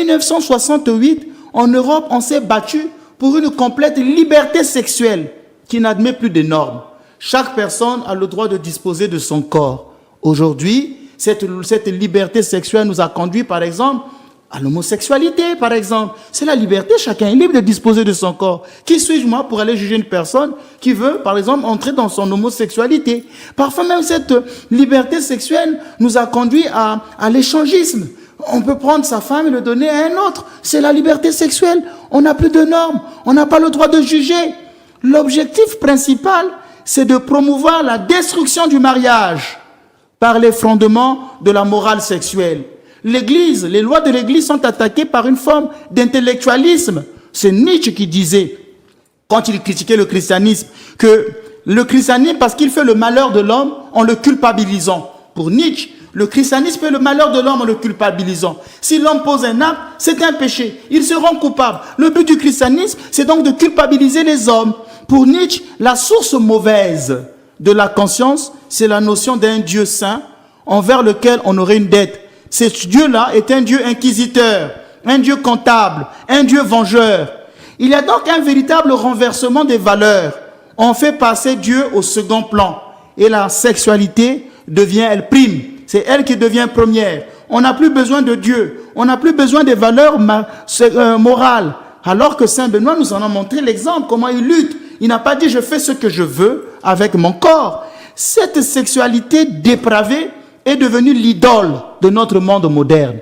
1968, en Europe, on s'est battu pour une complète liberté sexuelle qui n'admet plus de normes. Chaque personne a le droit de disposer de son corps. Aujourd'hui, cette liberté sexuelle nous a conduit, par exemple, à l'homosexualité, par exemple. C'est la liberté, chacun est libre de disposer de son corps. Qui suis-je, moi, pour aller juger une personne qui veut, par exemple, entrer dans son homosexualité? Parfois même, cette liberté sexuelle nous a conduit à l'échangisme. On peut prendre sa femme et le donner à un autre. C'est la liberté sexuelle. On n'a plus de normes. On n'a pas le droit de juger. L'objectif principal, c'est de promouvoir la destruction du mariage par les fondements de la morale sexuelle. L'Église, les lois de l'Église sont attaquées par une forme d'intellectualisme. C'est Nietzsche qui disait, quand il critiquait le christianisme, que le christianisme, parce qu'il fait le malheur de l'homme, en le culpabilisant. Pour Nietzsche, le christianisme fait le malheur de l'homme en le culpabilisant. Si l'homme pose un acte, c'est un péché. Il se rend coupable. Le but du christianisme, c'est donc de culpabiliser les hommes. Pour Nietzsche, la source mauvaise de la conscience, c'est la notion d'un Dieu saint envers lequel on aurait une dette. Ce Dieu-là est un Dieu inquisiteur, un Dieu comptable, un Dieu vengeur. Il y a donc un véritable renversement des valeurs. On fait passer Dieu au second plan. Et la sexualité devient, elle prime. C'est elle qui devient première. On n'a plus besoin de Dieu. On n'a plus besoin des valeurs morales. Alors que Saint Benoît nous en a montré l'exemple, comment il lutte. Il n'a pas dit « je fais ce que je veux avec mon corps ». Cette sexualité dépravée est devenue l'idole de notre monde moderne.